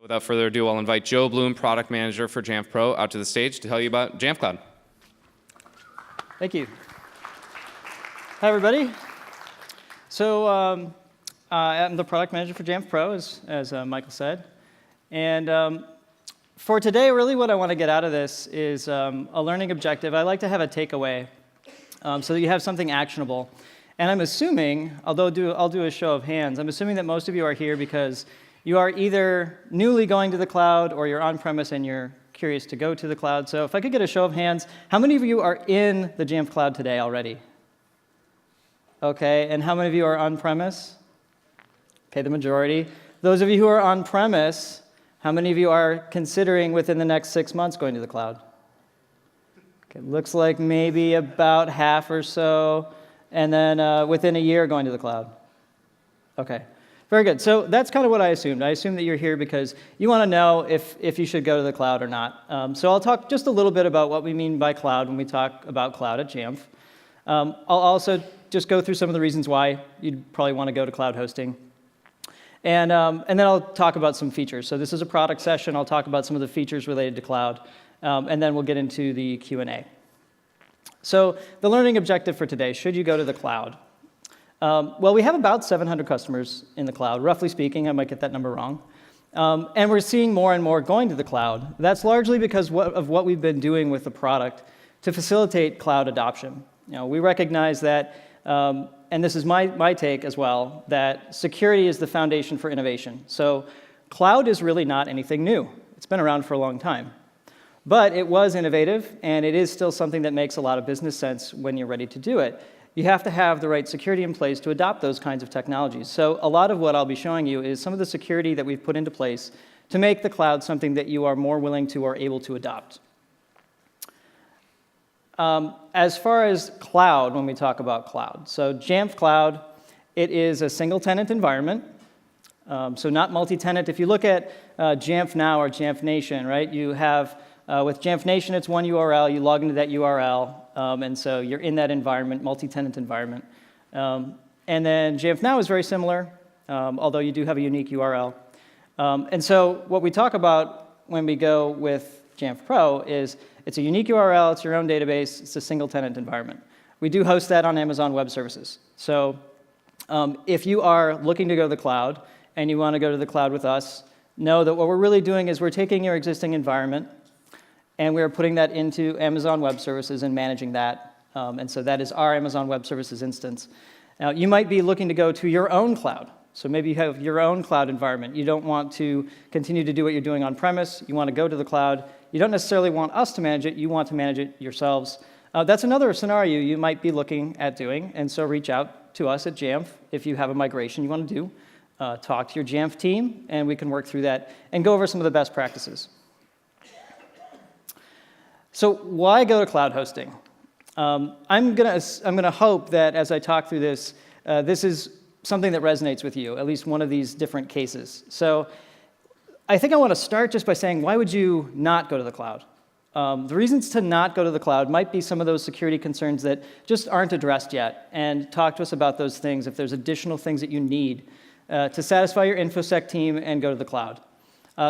Without further ado, I'll invite Joe Bloom, Product Manager for Jamf Pro, out to the stage to tell you about Jamf Cloud. Thank you. Hi, everybody. So I'm the Product Manager for Jamf Pro, as Michael said. And for today, really what I want to get out of this is a learning objective. I like to have a takeaway so that you have something actionable. And I'm assuming, although I'll do a show of hands, I'm assuming that most of you are here because you are either newly going to the cloud or you're on-premise and you're curious to go to the cloud. So if I could get a show of hands, how many of you are in the Jamf cloud today already? OK, and how many of you are on-premise? OK, the majority. Those of you who are on-premise, how many of you are considering within the next 6 months going to the cloud? Okay, looks like maybe about half or so, and then within a year going to the cloud. OK. Very good. So that's kind of what I assumed. I assumed that you're here because you want to know if you should go to the cloud or not. So I'll talk just a little bit about what we mean by cloud when we talk about cloud at Jamf. I'll also just go through some of the reasons why you'd probably want to go to cloud hosting. And then I'll talk about some features. So this is a product session. I'll talk about some of the features related to cloud. And then we'll get into the Q&A. So the learning objective for today, should you go to the cloud? Well, we have about 700 customers in the cloud, roughly speaking. I might get that number wrong. And we're seeing more and more going to the cloud. That's largely because of what we've been doing with the product to facilitate cloud adoption. We recognize that, and this is my take as well, that security is the foundation for innovation. So cloud is really not anything new. It's been around for a long time. But it was innovative, and it is still something that makes a lot of business sense when you're ready to do it. You have to have the right security in place to adopt those kinds of technologies. So a lot of what I'll be showing you is some of the security that we've put into place to make the cloud something that you are more willing to or able to adopt. As far as cloud, when we talk about cloud, so Jamf Cloud, it is a single-tenant environment, so not multi-tenant. If you look at Jamf Now or Jamf Nation, right, you have with Jamf Nation, it's one URL. You log into that URL, and so you're in that environment, multi-tenant environment. And then Jamf Now is very similar, although you do have a unique URL. And so what we talk about when we go with Jamf Pro is it's a unique URL, it's your own database, it's a single-tenant environment. We do host that on Amazon Web Services. So if you are looking to go to the cloud and you want to go to the cloud with us, know that what we're really doing is we're taking your existing environment and we're putting that into Amazon Web Services and managing that. And so that is our Amazon Web Services instance. Now, you might be looking to go to your own cloud. So maybe you have your own cloud environment. You don't want to continue to do what you're doing on-premise. You want to go to the cloud. You don't necessarily want us to manage it. You want to manage it yourselves. That's another scenario you might be looking at doing. And so reach out to us at Jamf if you have a migration you want to do. Talk to your Jamf team, and we can work through that and go over some of the best practices. So why go to cloud hosting? I'm gonna hope that as I talk through this, this is something that resonates with you, at least one of these different cases. So I think I want to start just by saying, why would you not go to the cloud? The reasons to not go to the cloud might be some of those security concerns that just aren't addressed yet. And talk to us about those things if there's additional things that you need to satisfy your InfoSec team and go to the cloud.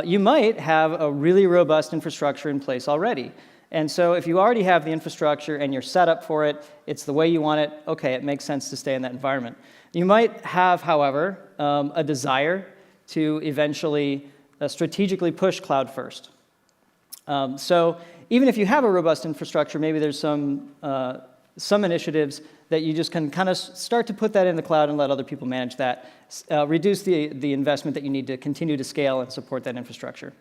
You might have a really robust infrastructure in place already. And so if you already have the infrastructure and you're set up for it, it's the way you want it, OK, it makes sense to stay in that environment. You might have, however, a desire to eventually strategically push cloud first. So even if you have a robust infrastructure, maybe there's some initiatives that you just can kind of start to put that in the cloud and let other people manage that, reduce the investment that you need to continue to scale and support that infrastructure.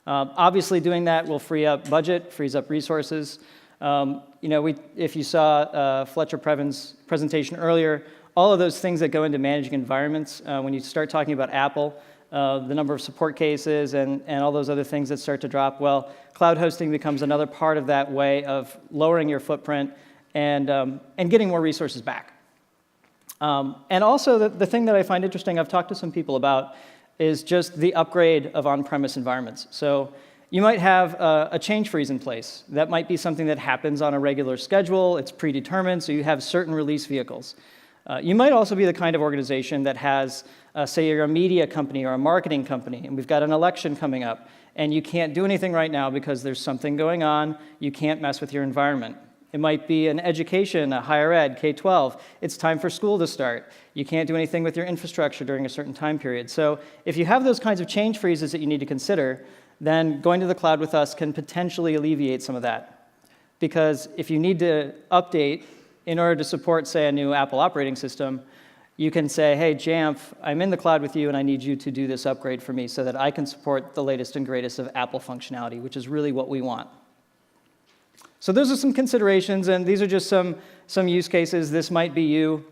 Obviously, doing that will free up budget, frees up resources. If you saw Fletcher Previn's presentation earlier, all of those things that go into managing environments, when you start talking about Apple, the number of support cases and all those other things that start to drop, well, cloud hosting becomes another part of that way of lowering your footprint and getting more resources back. And also, the thing that I find interesting, I've talked to some people about, is just the upgrade of on-premise environments. So you might have a change freeze in place. That might be something that happens on a regular schedule. It's predetermined, so you have certain release vehicles. You might also be the kind of organization that has Say you're a media company or a marketing company, and we've got an election coming up, and you can't do anything right now because there's something going on. You can't mess with your environment. It might be an education, a higher ed, K-12. It's time for school to start. You can't do anything with your infrastructure during a certain time period. So if you have those kinds of change freezes that you need to consider, then going to the cloud with us can potentially alleviate some of that. Because if you need to update in order to support, say, a new Apple operating system, you can say, hey, Jamf, I'm in the cloud with you, and I need you to do this upgrade for me so that I can support the latest and greatest of Apple functionality, which is really what we want. So those are some considerations, and these are just some use cases. This might be you.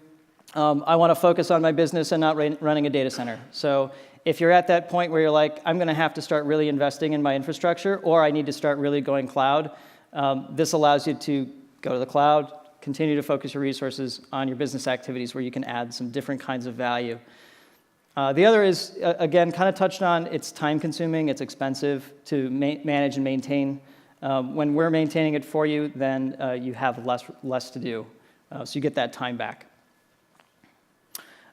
I want to focus on my business and not running a data center. So if you're at that point where you're like, I'm going to have to start really investing in my infrastructure, or I need to start really going cloud, this allows you to go to the cloud, continue to focus your resources on your business activities where you can add some different kinds of value. The other is, again, kind of touched on, it's time-consuming, it's expensive to manage and maintain. When we're maintaining it for you, then you have less to do, so you get that time back.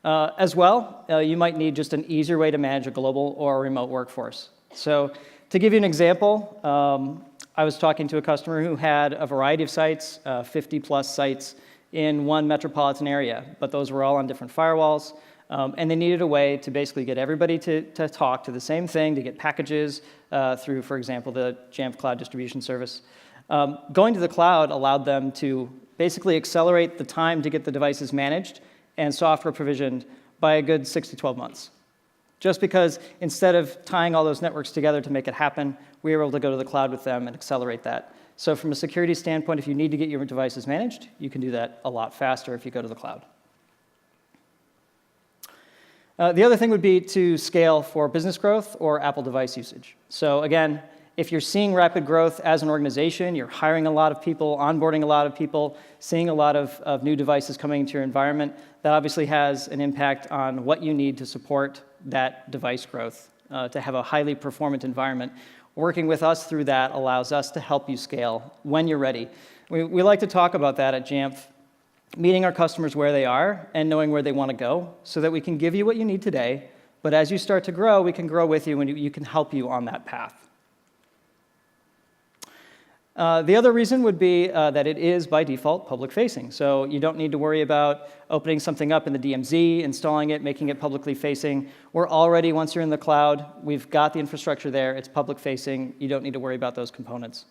As well, you might need just an easier way to manage a global or a remote workforce. So to give you an example, I was talking to a customer who had a variety of sites, 50-plus sites in one metropolitan area, but those were all on different firewalls. And they needed a way to basically get everybody to talk to the same thing, to get packages through, for example, the Jamf Cloud Distribution Service. Going to the cloud allowed them to basically accelerate the time to get the devices managed and software provisioned by a good 6 to 12 months. Just because instead of tying all those networks together to make it happen, we were able to go to the cloud with them and accelerate that. So from a security standpoint, if you need to get your devices managed, you can do that a lot faster if you go to the cloud. The other thing would be to scale for business growth or Apple device usage. So again, if you're seeing rapid growth as an organization, you're hiring a lot of people, onboarding a lot of people, seeing a lot of new devices coming into your environment, that obviously has an impact on what you need to support that device growth, to have a highly performant environment. Working with us through that allows us to help you scale when you're ready. We like to talk about that at Jamf, meeting our customers where they are and knowing where they want to go so that we can give you what you need today, but as you start to grow, we can grow with you and you can help you on that path. The other reason would be that it is, by default, public-facing. So you don't need to worry about opening something up in the DMZ, installing it, making it publicly facing. We're already, once you're in the cloud, we've got the infrastructure there. It's public-facing. You don't need to worry about those components.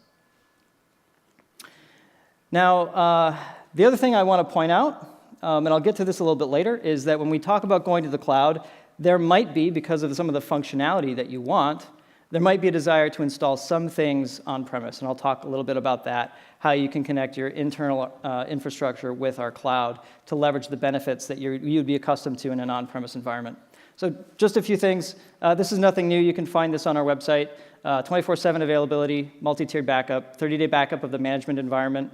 Now, the other thing I want to point out, and I'll get to this a little bit later, is that when we talk about going to the cloud, there might be, because of some of the functionality that you want, there might be a desire to install some things on-premise, and I'll talk a little bit about that, how you can connect your internal infrastructure with our cloud to leverage the benefits that you'd be accustomed to in an on-premise environment. So just a few things. This is nothing new. You can find this on our website. 24/7 availability, multi-tiered backup, 30-day backup of the management environment,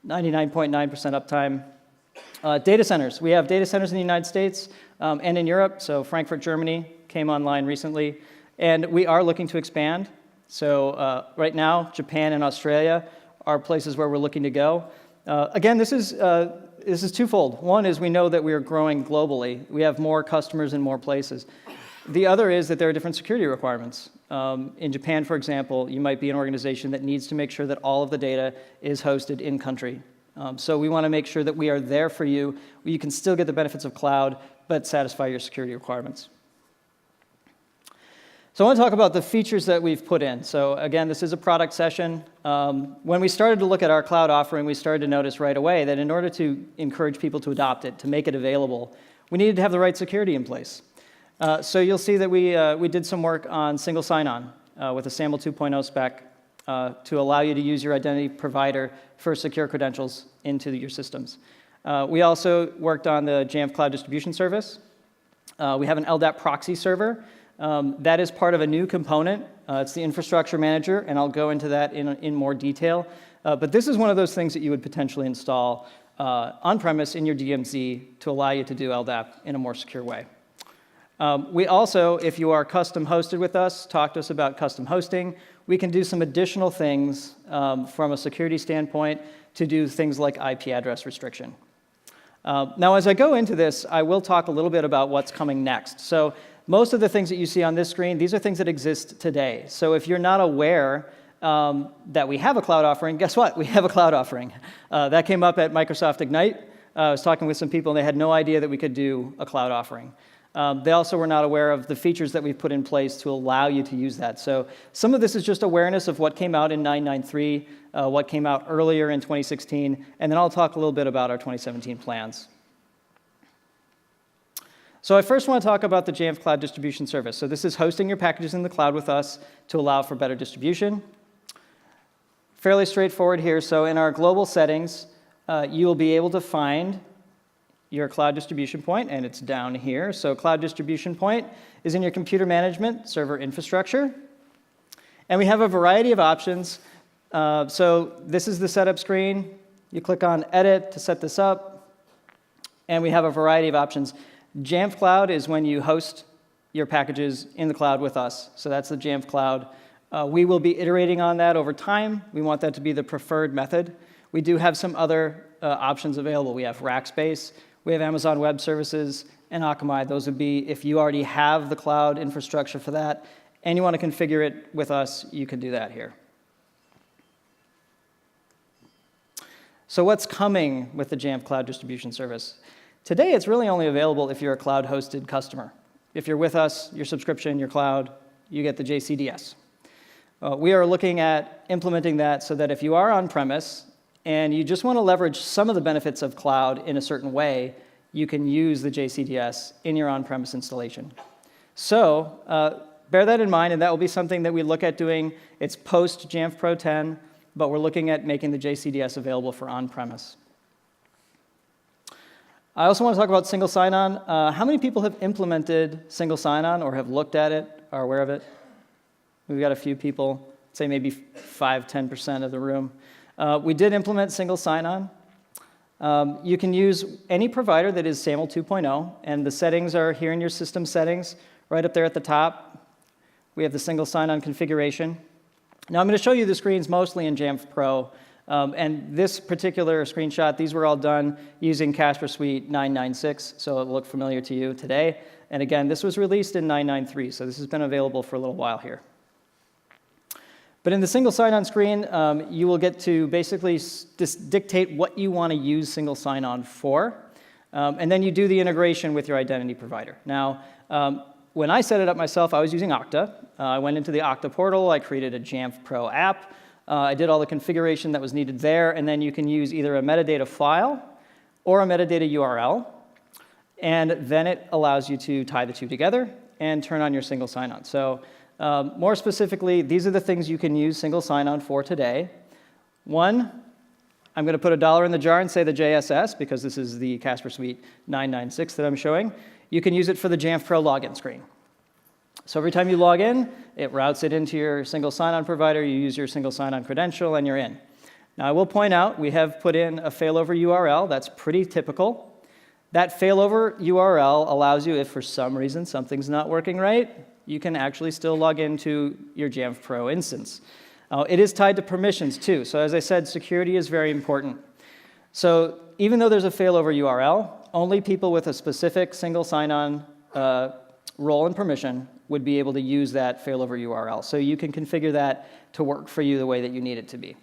99.9% uptime. Data centers. We have data centers in the United States and in Europe. So Frankfurt, Germany came online recently. And we are looking to expand. So right now, Japan and Australia are places where we're looking to go. Again, this is twofold. One is we know that we are growing globally. We have more customers in more places. The other is that there are different security requirements. In Japan, for example, you might be an organization that needs to make sure that all of the data is hosted in country. So we want to make sure that we are there for you, where you can still get the benefits of cloud, but satisfy your security requirements. So I want to talk about the features that we've put in. So again, this is a product session. When we started to look at our cloud offering, we started to notice right away that in order to encourage people to adopt it, to make it available, we needed to have the right security in place. So you'll see that we did some work on single sign-on with a SAML 2.0 spec to allow you to use your identity provider for secure credentials into your systems. We also worked on the Jamf Cloud Distribution Service. We have an LDAP proxy server. That is part of a new component. It's the infrastructure manager, and I'll go into that in more detail. But this is one of those things that you would potentially install on-premise in your DMZ to allow you to do LDAP in a more secure way. We also, if you are custom hosted with us, talk to us about custom hosting. We can do some additional things from a security standpoint to do things like IP address restriction. Now, as I go into this, I will talk a little bit about what's coming next. So most of the things that you see on this screen, these are things that exist today. So if you're not aware that we have a cloud offering, guess what? We have a cloud offering. That came up at Microsoft Ignite. I was talking with some people, and they had no idea that we could do a cloud offering. They also were not aware of the features that we've put in place to allow you to use that. So some of this is just awareness of what came out in 9.9.3, what came out earlier in 2016, and then I'll talk a little bit about our 2017 plans. So I first want to talk about the Jamf Cloud Distribution Service. So this is hosting your packages in the cloud with us to allow for better distribution. Fairly straightforward here. So in our global settings, you will be able to find your cloud distribution point, and it's down here. So cloud distribution point is in your computer management server infrastructure. And we have a variety of options. So this is the setup screen. You click on Edit to set this up. And we have a variety of options. Jamf Cloud is when you host your packages in the cloud with us. So that's the Jamf Cloud. We will be iterating on that over time. We want that to be the preferred method. We do have some other options available. We have Rackspace, we have Amazon Web Services, and Akamai. Those would be if you already have the cloud infrastructure for that and you want to configure it with us, you can do that here. So what's coming with the Jamf Cloud Distribution Service? Today, it's really only available if you're a cloud-hosted customer. If you're with us, your subscription, your cloud, you get the JCDS. We are looking at implementing that so that if you are on-premise and you just want to leverage some of the benefits of cloud in a certain way, you can use the JCDS in your on-premise installation. So bear that in mind, and that will be something that we look at doing. It's post-Jamf Pro 10, but we're looking at making the JCDS available for on-premise. I also want to talk about single sign-on. How many people have implemented single sign-on or have looked at it, are aware of it? We've got a few people, say maybe 5–10% of the room. We did implement single sign-on. You can use any provider that is SAML 2.0, and the settings are here in your system settings, right up there at the top. We have the single sign-on configuration. Now I'm going to show you the screens mostly in Jamf Pro. And this particular screenshot, these were all done using Casper Suite 9.9.6, so it'll look familiar to you today. And again, this was released in 9.9.3, so this has been available for a little while here. But in the single sign-on screen, you will get to basically dictate what you want to use single sign-on for. And then you do the integration with your identity provider. Now, when I set it up myself, I was using Okta. I went into the Okta portal. I created a Jamf Pro app. I did all the configuration that was needed there, and then you can use either a metadata file or a metadata URL, and then it allows you to tie the two together and turn on your single sign-on. So more specifically, these are the things you can use single sign-on for today. One, I'm going to put $1 in the jar and say the JSS, because this is the Casper Suite 9.9.6 that I'm showing. You can use it for the Jamf Pro login screen. So every time you log in, it routes it into your single sign-on provider, you use your single sign-on credential, and you're in. Now, I will point out, we have put in a failover URL. That's pretty typical. That failover URL allows you, if for some reason something's not working right, you can actually still log into your Jamf Pro instance. It is tied to permissions, too. So as I said, security is very important. So even though there's a failover URL, only people with a specific single sign-on role and permission would be able to use that failover URL. So you can configure that to work for you the way that you need it to be.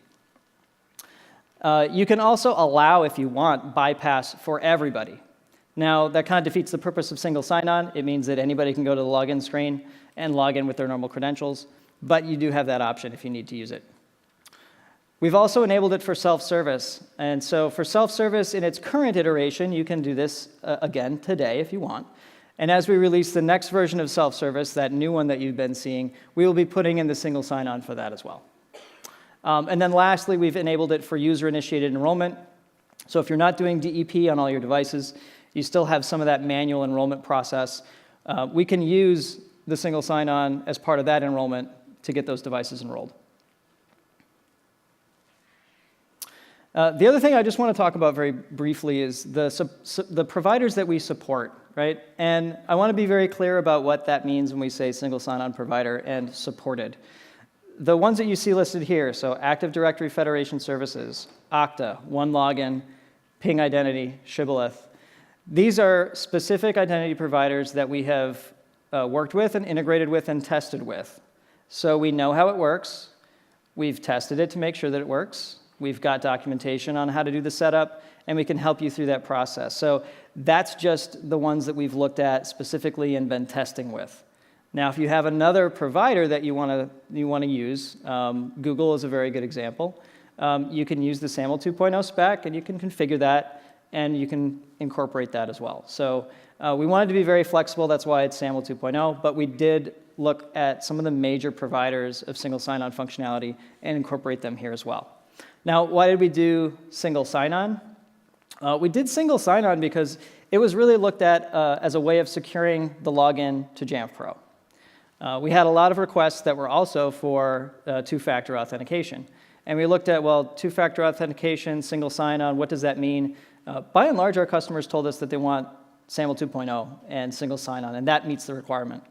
You can also allow, if you want, bypass for everybody. Now, that kind of defeats the purpose of single sign-on. It means that anybody can go to the login screen and log in with their normal credentials, but you do have that option if you need to use it. We've also enabled it for self-service. And so for self-service in its current iteration, you can do this again today if you want. And as we release the next version of self-service, that new one that you've been seeing, we will be putting in the single sign-on for that as well. And then lastly, we've enabled it for user-initiated enrollment. So if you're not doing DEP on all your devices, you still have some of that manual enrollment process. We can use the single sign-on as part of that enrollment to get those devices enrolled. The other thing I just want to talk about very briefly is the providers that we support, right? And I want to be very clear about what that means when we say single sign-on provider and supported. The ones that you see listed here, so Active Directory Federation Services, Okta, OneLogin, Ping Identity, Shibboleth, These are specific identity providers that we have worked with and integrated with and tested with. So we know how it works. We've tested it to make sure that it works. We've got documentation on how to do the setup, and we can help you through that process. So that's just the ones that we've looked at specifically and been testing with. Now, if you have another provider that you want to use, Google is a very good example. You can use the SAML 2.0 spec, and you can configure that, and you can incorporate that as well. So we wanted to be very flexible. That's why it's SAML 2.0. But we did look at some of the major providers of single sign-on functionality and incorporate them here as well. Now, why did we do single sign-on? We did single sign-on because it was really looked at as a way of securing the login to Jamf Pro. We had a lot of requests that were also for two-factor authentication. And we looked at, well, two-factor authentication, single sign-on, what does that mean? By and large, our customers told us that they want SAML 2.0 and single sign-on, and that meets the requirement.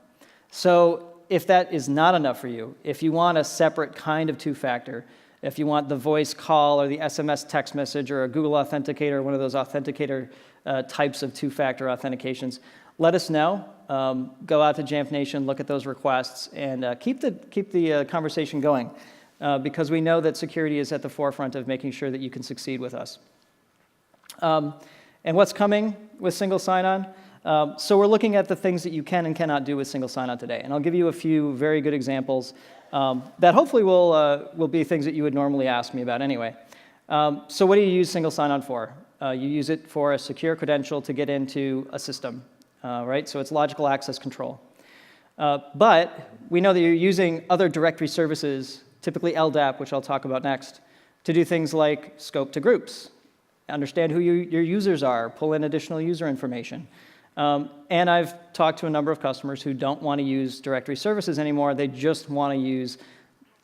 So if that is not enough for you, if you want a separate kind of two-factor, if you want the voice call or the SMS text message or a Google Authenticator, one of those authenticator types of two-factor authentications, let us know. Go out to Jamf Nation, look at those requests, and keep the conversation going because we know that security is at the forefront of making sure that you can succeed with us. And what's coming with single sign-on? So we're looking at the things that you can and cannot do with single sign-on today. And I'll give you a few very good examples that hopefully will be things that you would normally ask me about anyway. So what do you use single sign-on for? You use it for a secure credential to get into a system, right? So it's logical access control. But we know that you're using other directory services, typically LDAP, which I'll talk about next, to do things like scope to groups, understand who your users are, pull in additional user information. And I've talked to a number of customers who don't want to use directory services anymore. They just want to use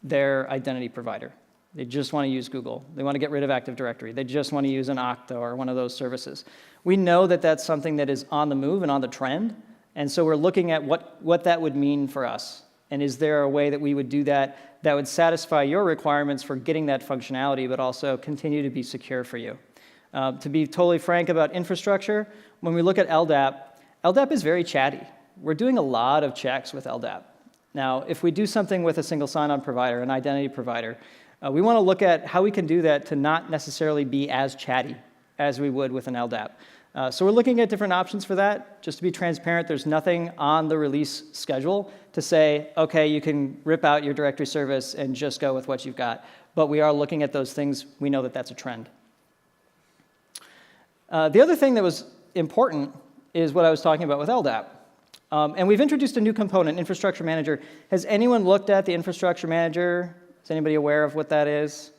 their identity provider. They just want to use Google. They want to get rid of Active Directory. They just want to use an Okta or one of those services. We know that that's something that is on the move and on the trend. And so we're looking at what that would mean for us. And is there a way that we would do that that would satisfy your requirements for getting that functionality, but also continue to be secure for you? To be totally frank about infrastructure, when we look at LDAP, LDAP is very chatty. We're doing a lot of checks with LDAP. Now, if we do something with a single sign-on provider, an identity provider, we want to look at how we can do that to not necessarily be as chatty as we would with an LDAP. So we're looking at different options for that. Just to be transparent, there's nothing on the release schedule to say, OK, you can rip out your directory service and just go with what you've got. But we are looking at those things. We know that that's a trend. The other thing that was important is what I was talking about with LDAP. And we've introduced a new component, Infrastructure Manager. Has anyone looked at the Infrastructure Manager? Is anybody aware of what that is?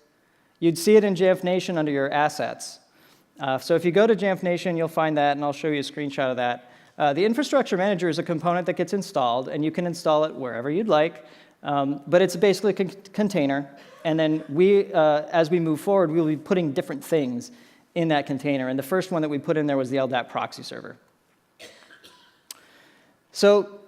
You'd see it in Jamf Nation under your assets. So if you go to Jamf Nation, you'll find that, and I'll show you a screenshot of that. The Infrastructure Manager is a component that gets installed, and you can install it wherever you'd like. But it's basically a container. And then as we move forward, we'll be putting different things in that container. And the first one that we put in there was the LDAP proxy server. So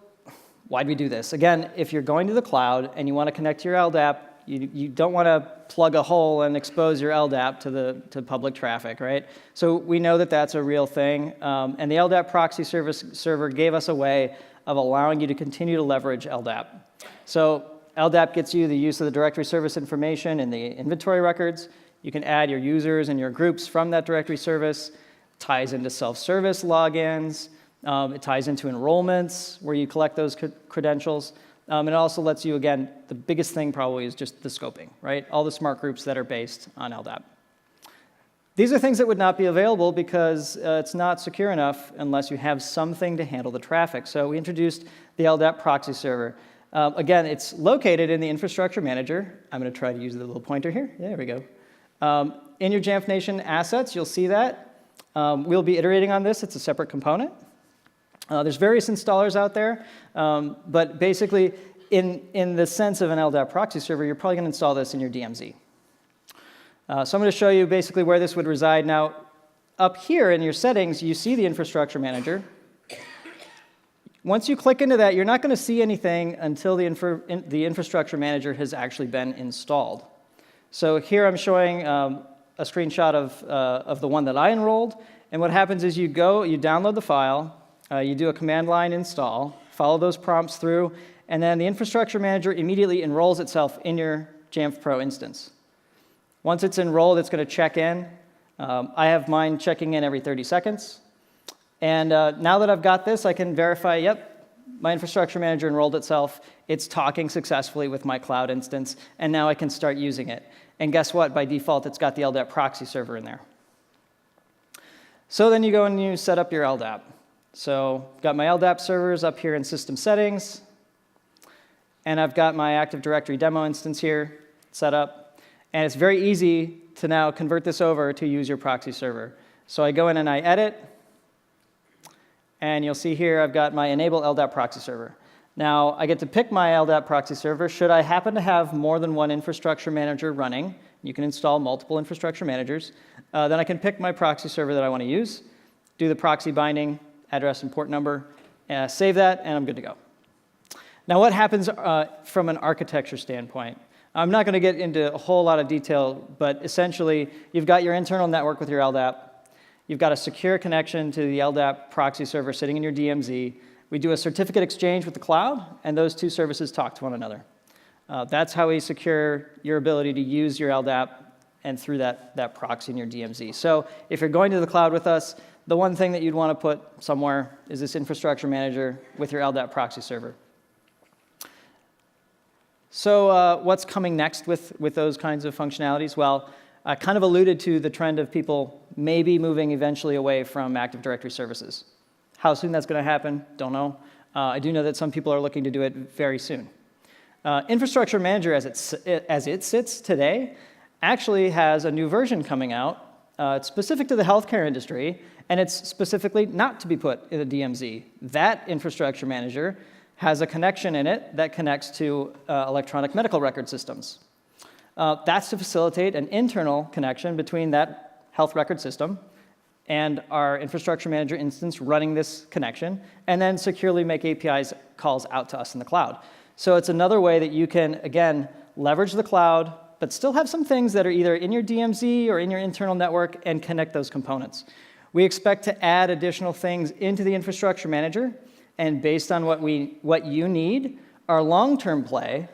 why'd we do this? Again, if you're going to the cloud and you want to connect to your LDAP, you don't want to plug a hole and expose your LDAP to public traffic, right? So we know that that's a real thing. And the LDAP proxy server gave us a way of allowing you to continue to leverage LDAP. So LDAP gets you the use of the directory service information in the inventory records. You can add your users and your groups from that directory service. It ties into self-service logins. It ties into enrollments where you collect those credentials. And it also lets you, again, the biggest thing probably is just the scoping, right? All the smart groups that are based on LDAP. These are things that would not be available because it's not secure enough unless you have something to handle the traffic. So we introduced the LDAP proxy server. Again, it's located in the Infrastructure Manager. I'm going to try to use the little pointer here. There we go. In your Jamf Nation assets, you'll see that. We'll be iterating on this. It's a separate component. There's various installers out there, but basically, in the sense of an LDAP proxy server, you're probably going to install this in your DMZ. So I'm going to show you basically where this would reside. Now, up here in your settings, you see the Infrastructure Manager. Once you click into that, you're not going to see anything until the Infrastructure Manager has actually been installed. So here I'm showing a screenshot of the one that I enrolled. And what happens is you download the file, you do a command line install, follow those prompts through, and then the infrastructure manager immediately enrolls itself in your Jamf Pro instance. Once it's enrolled, it's going to check in. I have mine checking in every 30 seconds. And now that I've got this, I can verify, yep, my infrastructure manager enrolled itself. It's talking successfully with my cloud instance, and now I can start using it. And guess what? By default, it's got the LDAP proxy server in there. So then you go and you set up your LDAP. So I've got my LDAP servers up here in System Settings, and I've got my Active Directory demo instance here set up. And it's very easy to now convert this over to use your proxy server. So I go in and I edit, and you'll see here I've got my Enable LDAP proxy server. Now, I get to pick my LDAP proxy server. Should I happen to have more than one infrastructure manager running, you can install multiple infrastructure managers, then I can pick my proxy server that I want to use, do the proxy binding, address and port number, save that, and I'm good to go. Now, what happens from an architecture standpoint? I'm not going to get into a whole lot of detail, but essentially, you've got your internal network with your LDAP. You've got a secure connection to the LDAP proxy server sitting in your DMZ. We do a certificate exchange with the cloud, and those two services talk to one another. That's how we secure your ability to use your LDAP and through that proxy in your DMZ. So if you're going to the cloud with us, the one thing that you'd want to put somewhere is this infrastructure manager with your LDAP proxy server. So what's coming next with those kinds of functionalities? Well, I kind of alluded to the trend of people maybe moving eventually away from Active Directory services. How soon that's going to happen, don't know. I do know that some people are looking to do it very soon. Infrastructure Manager, as it sits today, actually has a new version coming out. It's specific to the healthcare industry, and it's specifically not to be put in a DMZ. That Infrastructure Manager has a connection in it that connects to electronic medical record systems. That's to facilitate an internal connection between that health record system and our infrastructure manager instance running this connection, and then securely make APIs calls out to us in the cloud. So it's another way that you can, again, leverage the cloud, but still have some things that are either in your DMZ or in your internal network and connect those components. We expect to add additional things into the infrastructure manager, and based on what you need, our long-term play,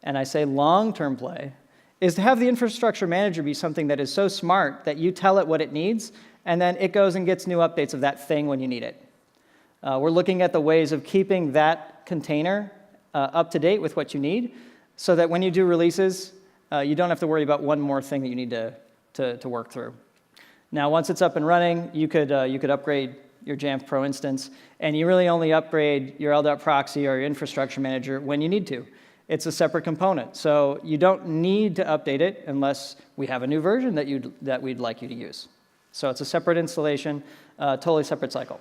and I say long-term play, is to have the infrastructure manager be something that is so smart that you tell it what it needs, and then it goes and gets new updates of that thing when you need it. We're looking at the ways of keeping that container up to date with what you need, so that when you do releases, you don't have to worry about one more thing that you need to work through. Now, once it's up and running, you could upgrade your Jamf Pro instance, and you really only upgrade your LDAP proxy or your infrastructure manager when you need to. It's a separate component, so you don't need to update it unless we have a new version that we'd like you to use. So it's a separate installation, totally separate cycle.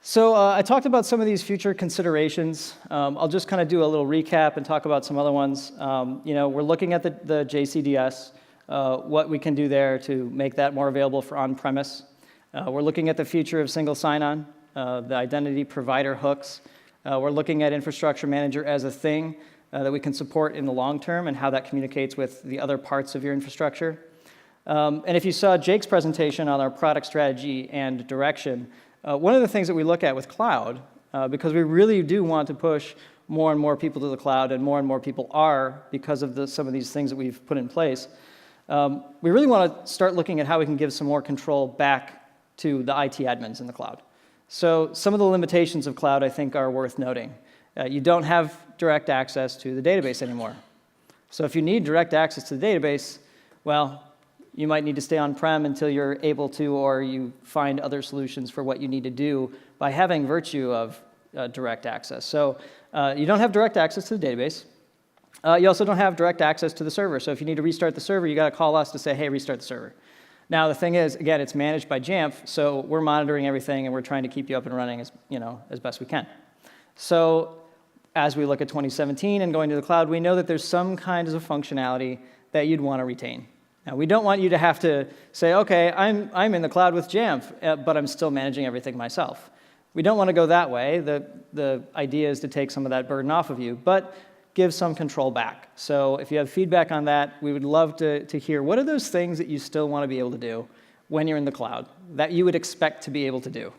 So I talked about some of these future considerations. I'll just kind of do a little recap and talk about some other ones. We're looking at the JCDS, what we can do there to make that more available for on-premise. We're looking at the future of single sign-on, the identity provider hooks. We're looking at infrastructure manager as a thing that we can support in the long term and how that communicates with the other parts of your infrastructure. And if you saw Jake's presentation on our product strategy and direction, one of the things that we look at with cloud, because we really do want to push more and more people to the cloud, and more people are because of some of these things that we've put in place, we really want to start looking at how we can give some more control back to the IT admins in the cloud. So some of the limitations of cloud, I think, are worth noting. You don't have direct access to the database anymore. So if you need direct access to the database, well, you might need to stay on-prem until you're able to, or you find other solutions for what you need to do by having virtue of direct access. So you don't have direct access to the database. You also don't have direct access to the server. So if you need to restart the server, you got to call us to say, hey, restart the server. Now, the thing is, again, it's managed by Jamf, so we're monitoring everything, and we're trying to keep you up and running as best we can. So as we look at 2017 and going to the cloud, we know that there's some kinds of functionality that you'd want to retain. Now, we don't want you to have to say, OK, I'm in the cloud with Jamf, but I'm still managing everything myself. We don't want to go that way. The idea is to take some of that burden off of you. But give some control back. So if you have feedback on that, we would love to hear what are those things that you still want to be able to do when you're in the cloud that you would expect to be able to do.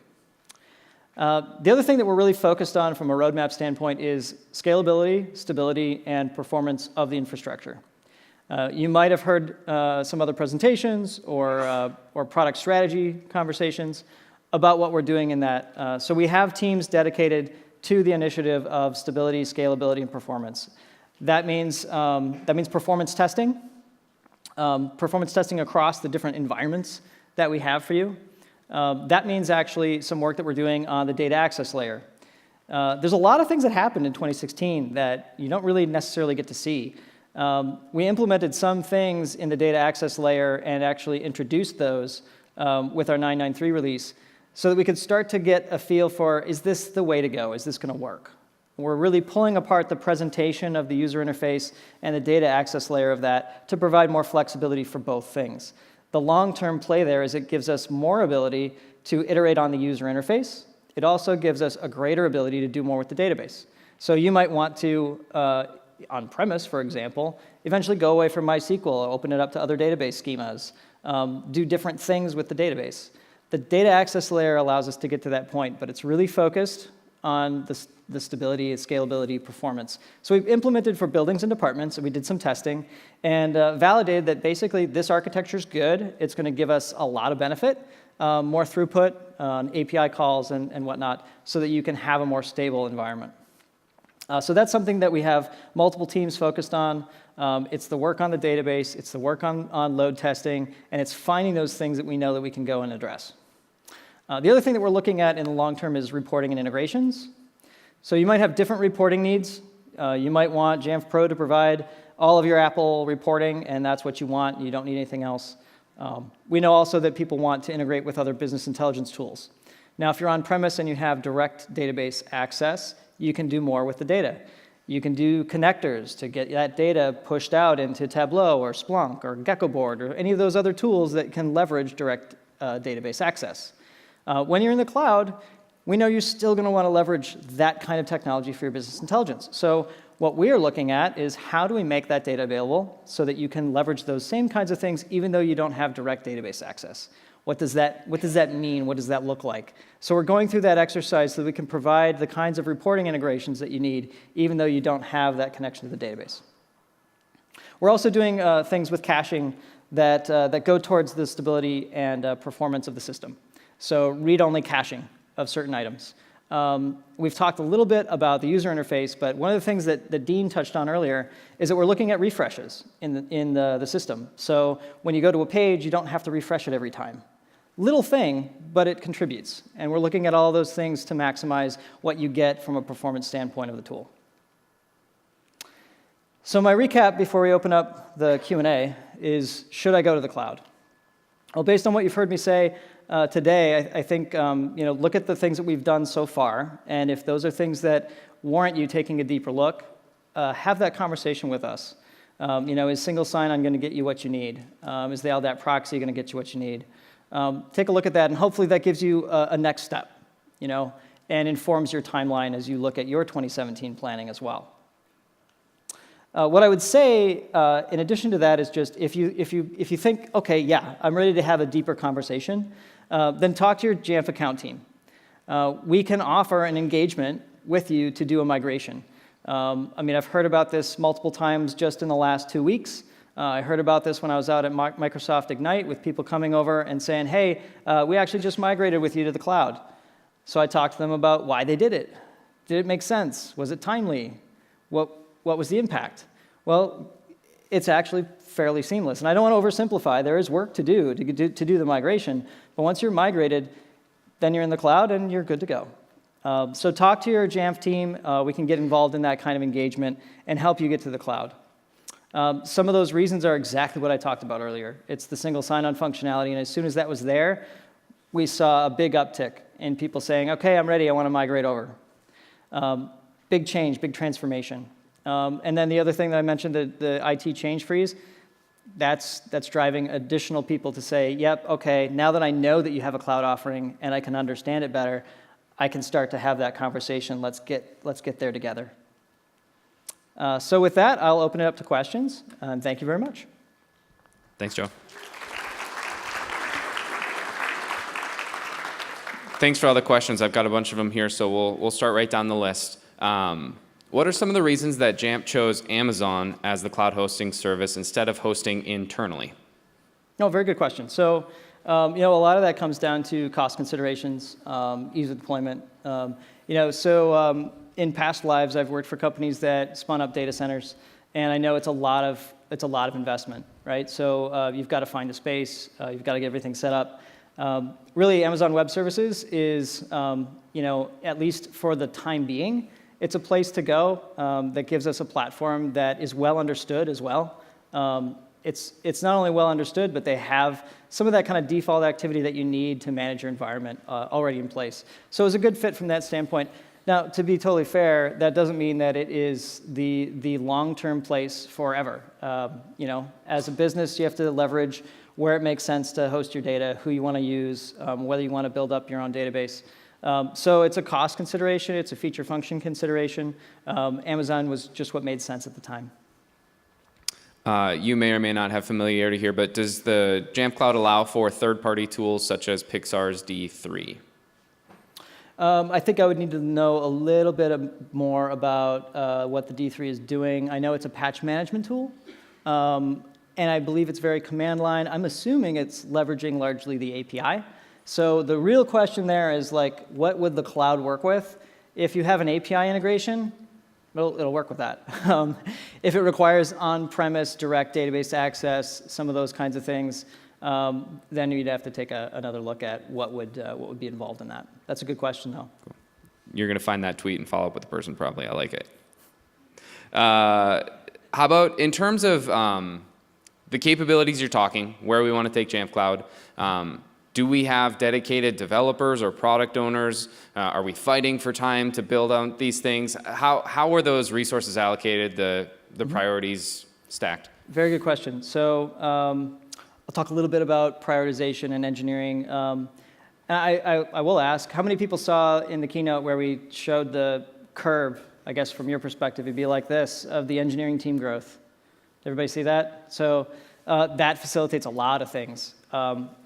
The other thing that we're really focused on from a roadmap standpoint is scalability, stability, and performance of the infrastructure. You might have heard some other presentations or product strategy conversations about what we're doing in that. So we have teams dedicated to the initiative of stability, scalability, and performance. That means performance testing across the different environments that we have for you. That means actually some work that we're doing on the data access layer. There's a lot of things that happened in 2016 that you don't really necessarily get to see. We implemented some things in the data access layer and actually introduced those with our 9.9.3 release so that we could start to get a feel for, is this the way to go? Is this going to work? We're really pulling apart the presentation of the user interface and the data access layer of that to provide more flexibility for both things. The long-term play there is it gives us more ability to iterate on the user interface. It also gives us a greater ability to do more with the database. So you might want to, on-premise, for example, eventually go away from MySQL, open it up to other database schemas, do different things with the database. The data access layer allows us to get to that point, but it's really focused on the stability, scalability, performance. So we've implemented for buildings and departments, and we did some testing, and validated that basically this architecture is good. It's going to give us a lot of benefit, more throughput on API calls and whatnot, so that you can have a more stable environment. So that's something that we have multiple teams focused on. It's the work on the database, it's the work on load testing, and it's finding those things that we know that we can go and address. The other thing that we're looking at in the long term is reporting and integrations. So you might have different reporting needs. You might want Jamf Pro to provide all of your Apple reporting, and that's what you want. You don't need anything else. We know also that people want to integrate with other business intelligence tools. Now, if you're on-premise and you have direct database access, you can do more with the data. You can do connectors to get that data pushed out into Tableau or Splunk or Geckoboard or any of those other tools that can leverage direct database access. When you're in the cloud, we know you're still going to want to leverage that kind of technology for your business intelligence. So what we are looking at is how do we make that data available so that you can leverage those same kinds of things even though you don't have direct database access. What does that mean? What does that look like? So we're going through that exercise so that we can provide the kinds of reporting integrations that you need, even though you don't have that connection to the database. We're also doing things with caching that go towards the stability and performance of the system. So read-only caching of certain items. We've talked a little bit about the user interface, but one of the things that Dean touched on earlier is that we're looking at refreshes in the system. So when you go to a page, you don't have to refresh it every time. Little thing, but it contributes. And we're looking at all those things to maximize what you get from a performance standpoint of the tool. So my recap before we open up the Q&A is, should I go to the cloud? Well, based on what you've heard me say today, I think look at the things that we've done so far, and if those are things that warrant you taking a deeper look, have that conversation with us. Is single sign-on going to get you what you need? Is the LDAP proxy going to get you what you need? Take a look at that, and hopefully that gives you a next step, and informs your timeline as you look at your 2017 planning as well. What I would say, in addition to that, is just if you think, okay, yeah, I'm ready to have a deeper conversation, then talk to your Jamf account team. We can offer an engagement with you to do a migration. I've heard about this multiple times just in the last 2 weeks. I heard about this when I was out at Microsoft Ignite with people coming over and saying, hey, we actually just migrated with you to the cloud. So I talked to them about why they did it. Did it make sense? Was it timely? What was the impact? Well, it's actually fairly seamless. And I don't want to oversimplify. There is work to do the migration. But once you're migrated, then you're in the cloud and you're good to go. So talk to your Jamf team. We can get involved in that kind of engagement and help you get to the cloud. Some of those reasons are exactly what I talked about earlier. It's the single sign-on functionality. And as soon as that was there, we saw a big uptick in people saying, OK, I'm ready. I want to migrate over. Big change, big transformation. And then the other thing that I mentioned, the IT change freeze, that's driving additional people to say, yep, OK, now that I know that you have a cloud offering and I can understand it better, I can start to have that conversation. Let's get there together. So with that, I'll open it up to questions. Thank you very much. Thanks, Joe. Thanks for all the questions. I've got a bunch of them here, so we'll start right down the list. What are some of the reasons that Jamf chose Amazon as the cloud hosting service instead of hosting internally? No, very good question. So, a lot of that comes down to cost considerations, ease of deployment. In past lives, I've worked for companies that spun up data centers, and I know it's a lot of investment, right? So you've got to find a space, you've got to get everything set up. Really, Amazon Web Services is, at least for the time being, it's a place to go that gives us a platform that is well understood as well. It's not only well understood, but they have some of that kind of default activity that you need to manage your environment already in place. So it's a good fit from that standpoint. Now, to be totally fair, that doesn't mean that it is the long-term place forever. As a business, you have to leverage where it makes sense to host your data, who you want to use, whether you want to build up your own database. So it's a cost consideration, it's a feature function consideration. Amazon was just what made sense at the time. You may or may not have familiarity here, but does the Jamf Cloud allow for third-party tools such as Pixar's D3? I think I would need to know a little bit more about what the D3 is doing. I know it's a patch management tool, and I believe it's very command line. I'm assuming it's leveraging largely the API. So the real question there is, what would the cloud work with? If you have an API integration, it'll work with that. If it requires on-premise direct database access, some of those kinds of things, then you'd have to take another look at what would be involved in that. That's a good question, though. Cool. You're going to find that tweet and follow up with the person, probably. I like it. How about in terms of the capabilities you're talking, where we want to take Jamf Cloud? Do we have dedicated developers or product owners? Are we fighting for time to build out these things? How are those resources allocated, the priorities stacked? Very good question. So I'll talk a little bit about prioritization and engineering. I will ask, how many people saw in the keynote where we showed the curve, I guess from your perspective, it'd be like this, of the engineering team growth? Did everybody see that? So that facilitates a lot of things.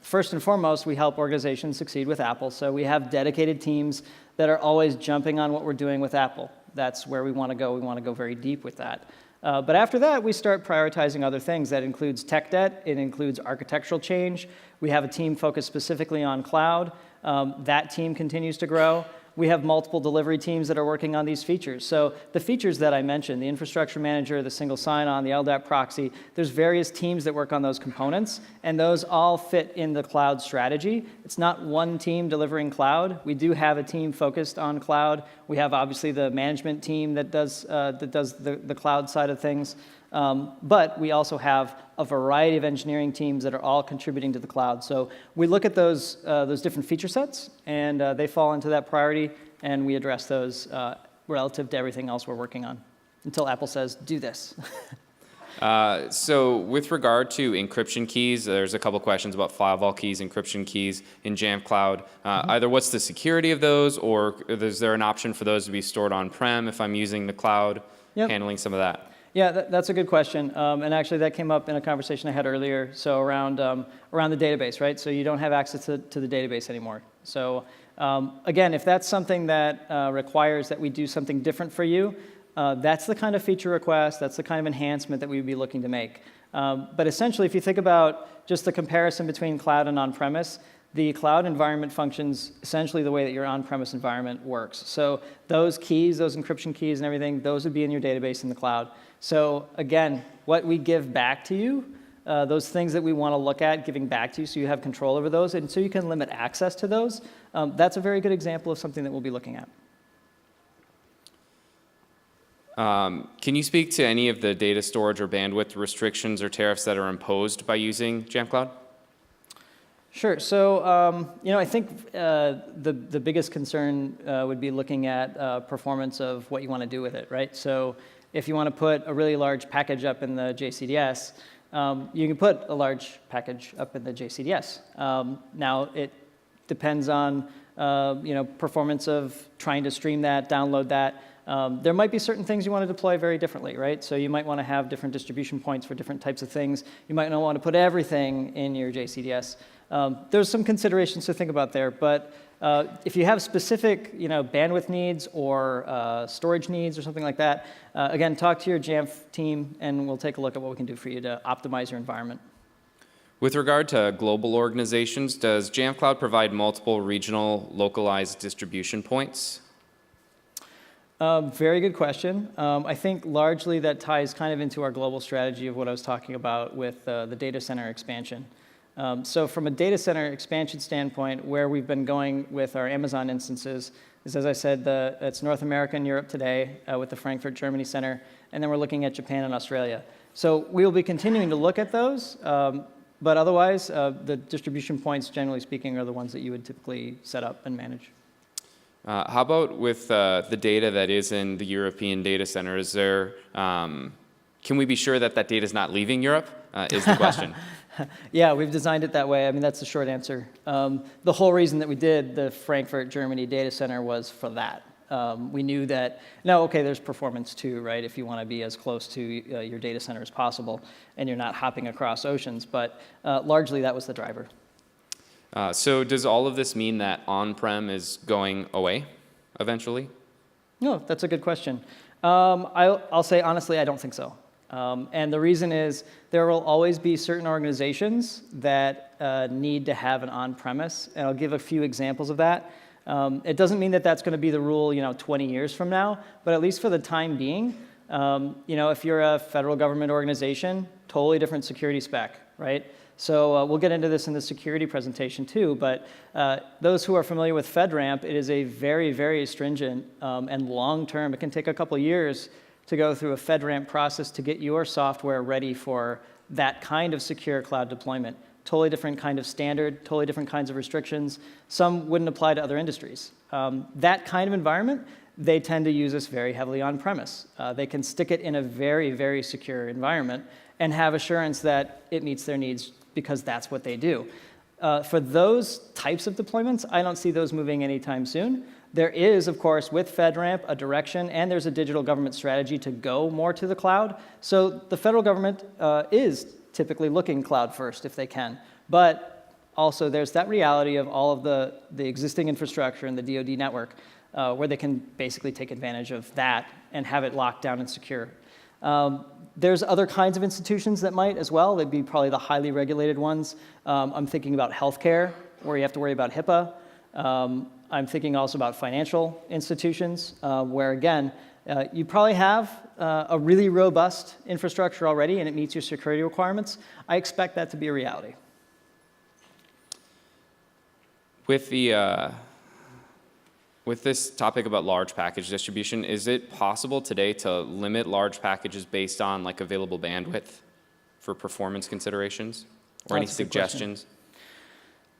First and foremost, we help organizations succeed with Apple. So we have dedicated teams that are always jumping on what we're doing with Apple. That's where we want to go. We want to go very deep with that. But after that, we start prioritizing other things. That includes tech debt. It includes architectural change. We have a team focused specifically on cloud. That team continues to grow. We have multiple delivery teams that are working on these features. So the features that I mentioned, the infrastructure manager, the single sign-on, the LDAP proxy, there's various teams that work on those components, and those all fit in the cloud strategy. It's not one team delivering cloud. We do have a team focused on cloud. We have obviously the management team that does the cloud side of things. But we also have a variety of engineering teams that are all contributing to the cloud. So we look at those different feature sets, and they fall into that priority, and we address those relative to everything else we're working on until Apple says, do this. So with regard to encryption keys, there's a couple questions about file vault keys, encryption keys in Jamf Cloud. Either what's the security of those, or is there an option for those to be stored on-prem if I'm using the cloud, handling some of that? Yeah, that's a good question. And actually, that came up in a conversation I had earlier. So around the database, right? So you don't have access to the database anymore. So again, if that's something that requires that we do something different for you, that's the kind of feature request, that's the kind of enhancement that we would be looking to make. But essentially, if you think about just the comparison between cloud and on-premise, the cloud environment functions essentially the way that your on-premise environment works. So those keys, those encryption keys and everything, those would be in your database in the cloud. So again, what we give back to you, those things that we want to look at giving back to you so you have control over those and so you can limit access to those, that's a very good example of something that we'll be looking at. Can you speak to any of the data storage or bandwidth restrictions or tariffs that are imposed by using Jamf Cloud? Sure. So, I think the biggest concern would be looking at performance of what you want to do with it, right? So if you want to put a really large package up in the JCDS, you can put a large package up in the JCDS. Now, it depends on performance of trying to stream that, download that. There might be certain things you want to deploy very differently, right? So you might want to have different distribution points for different types of things. You might not want to put everything in your JCDS. There's some considerations to think about there, but if you have specific, bandwidth needs or storage needs or something like that, again, talk to your Jamf team, and we'll take a look at what we can do for you to optimize your environment. With regard to global organizations, does Jamf Cloud provide multiple regional localized distribution points? Very good question. I think largely that ties kind of into our global strategy of what I was talking about with the data center expansion. So from a data center expansion standpoint, where we've been going with our Amazon instances is, as I said, it's North America and Europe today with the Frankfurt, Germany center, and then we're looking at Japan and Australia. So we'll be continuing to look at those, but otherwise, the distribution points, generally speaking, are the ones that you would typically set up and manage. How about with the data that is in the European data center? Is there, can we be sure that that data is not leaving Europe, is the question. Yeah, we've designed it that way. I mean, that's the short answer. The whole reason that we did the Frankfurt, Germany data center was for that. We knew that, now, okay, there's performance too, right? If you want to be as close to your data center as possible and you're not hopping across oceans, but largely that was the driver. So does all of this mean that on-prem is going away eventually? No, that's a good question. I'll say honestly, I don't think so. And the reason is there will always be certain organizations that need to have an on-premise, and I'll give a few examples of that. It doesn't mean that that's going to be the rule, 20 years from now, but at least for the time being, if you're a federal government organization, totally different security spec, right? So we'll get into this in the security presentation too, but those who are familiar with FedRAMP, it is a very, very stringent and long-term, it can take a couple years to go through a FedRAMP process to get your software ready for that kind of secure cloud deployment. Totally different kind of standard, totally different kinds of restrictions. Some wouldn't apply to other industries. That kind of environment, they tend to use this very heavily on-premise. They can stick it in a very, very secure environment and have assurance that it meets their needs because that's what they do. For those types of deployments, I don't see those moving anytime soon. There is, of course, with FedRAMP, a direction, and there's a digital government strategy to go more to the cloud. So the federal government is typically looking cloud first if they can. But also there's that reality of all of the existing infrastructure in the DoD network where they can basically take advantage of that and have it locked down and secure. There's other kinds of institutions that might as well. They'd be probably the highly regulated ones. I'm thinking about healthcare, where you have to worry about HIPAA. I'm thinking also about financial institutions, where again, you probably have a really robust infrastructure already and it meets your security requirements. I expect that to be a reality. With this topic about large package distribution, is it possible today to limit large packages based on like available bandwidth for performance considerations or any suggestions?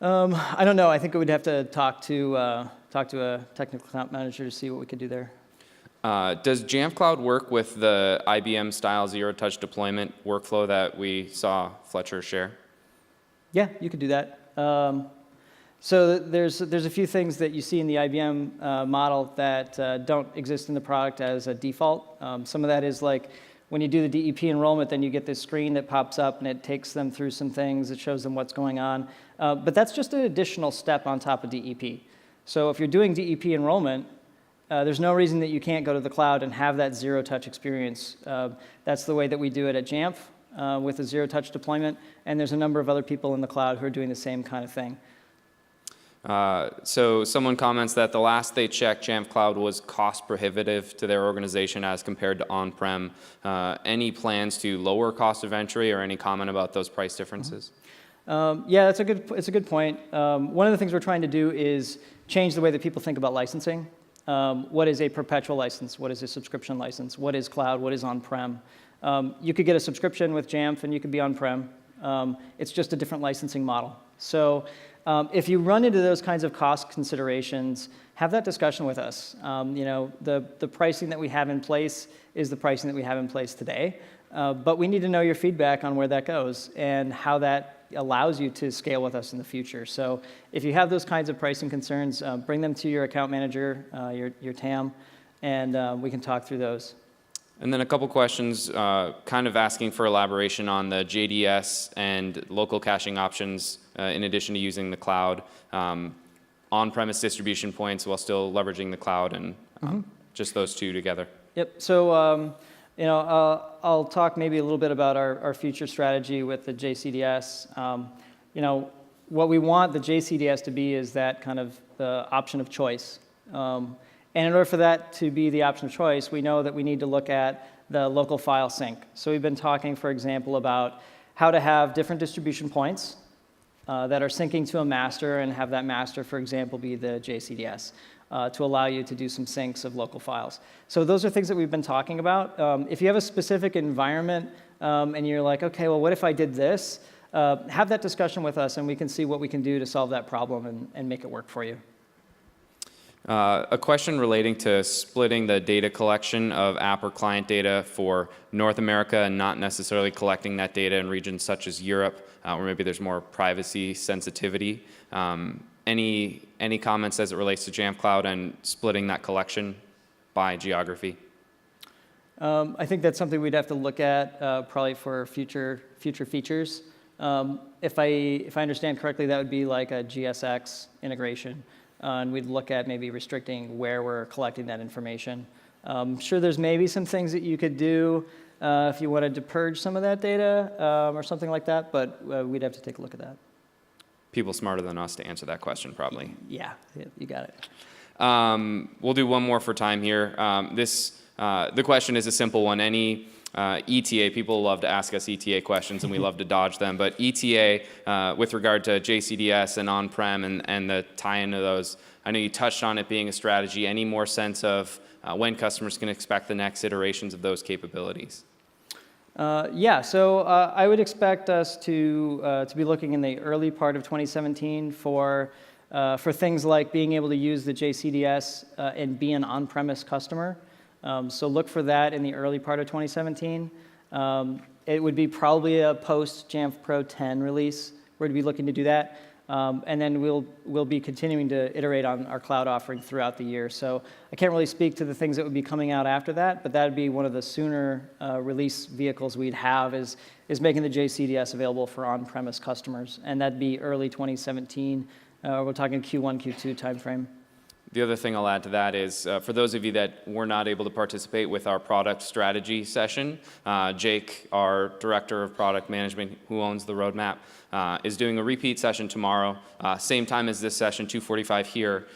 I don't know. I think we would have to talk to a technical account manager to see what we could do there. Does Jamf Cloud work with the IBM style zero-touch deployment workflow that we saw Fletcher share? Yeah, you could do that. So there's a few things that you see in the IBM model that don't exist in the product as a default. Some of that is like when you do the DEP enrollment, then you get this screen that pops up and it takes them through some things. It shows them what's going on. But that's just an additional step on top of DEP. So if you're doing DEP enrollment, there's no reason that you can't go to the cloud and have that zero-touch experience. That's the way that we do it at Jamf with a zero-touch deployment. And there's a number of other people in the cloud who are doing the same kind of thing. So someone comments that the last they checked, Jamf Cloud was cost prohibitive to their organization as compared to on-prem. Any plans to lower cost of entry or any comment about those price differences? Yeah, it's a good point. One of the things we're trying to do is change the way that people think about licensing. What is a perpetual license? What is a subscription license? What is cloud? What is on-prem? You could get a subscription with Jamf and you could be on-prem. It's just a different licensing model. So if you run into those kinds of cost considerations, have that discussion with us. The pricing that we have in place is the pricing that we have in place today. But we need to know your feedback on where that goes and how that allows you to scale with us in the future. So if you have those kinds of pricing concerns, bring them to your account manager, your TAM, and we can talk through those. And then a couple questions kind of asking for elaboration on the JDS and local caching options in addition to using the cloud, on-premise distribution points while still leveraging the cloud, and just those two together. Yep. So I'll talk maybe a little bit about our future strategy with the JCDS. What we want the JCDS to be is that kind of the option of choice. And in order for that to be the option of choice, we know that we need to look at the local file sync. So we've been talking, for example, about how to have different distribution points that are syncing to a master, and have that master, for example, be the JCDS to allow you to do some syncs of local files. So those are things that we've been talking about. If you have a specific environment and you're like, okay, well, what if I did this? Have that discussion with us, and we can see what we can do to solve that problem and make it work for you. A question relating to splitting the data collection of app or client data for North America and not necessarily collecting that data in regions such as Europe, where maybe there's more privacy sensitivity. Any comments as it relates to Jamf Cloud and splitting that collection by geography? I think that's something we'd have to look at probably for future features. If I understand correctly, that would be like a GSX integration. And we'd look at maybe restricting where we're collecting that information. I'm sure there's maybe some things that you could do if you wanted to purge some of that data or something like that, but we'd have to take a look at that. People smarter than us to answer that question, probably. Yeah, you got it. We'll do one more for time here. The question is a simple one. Any ETA, people love to ask us ETA questions, and we love to dodge them, but ETA with regard to JCDS and on-prem and the tie-in to those, I know you touched on it being a strategy. Any more sense of when customers can expect the next iterations of those capabilities? Yeah, so I would expect us to be looking in the early part of 2017 for things like being able to use the JCDS and be an on-premise customer. So look for that in the early part of 2017. It would be probably a post-Jamf Pro 10 release. We're to be looking to do that. And then we'll be continuing to iterate on our cloud offering throughout the year. So I can't really speak to the things that would be coming out after that, but that would be one of the sooner release vehicles we'd have is making the JCDS available for on-premise customers. And that'd be early 2017. We're talking Q1, Q2 timeframe. The other thing I'll add to that is, for those of you that were not able to participate with our product strategy session, Jake, our Director of Product Management, who owns the roadmap, is doing a repeat session tomorrow, same time as this session, 2:45 here.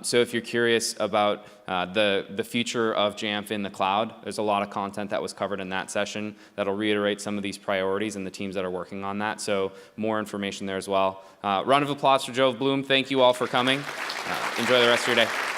So if you're curious about the future of Jamf in the cloud, there's a lot of content that was covered in that session that'll reiterate some of these priorities and the teams that are working on that. So more information there as well. Round of applause for Joe Bloom. Thank you all for coming. Enjoy the rest of your day.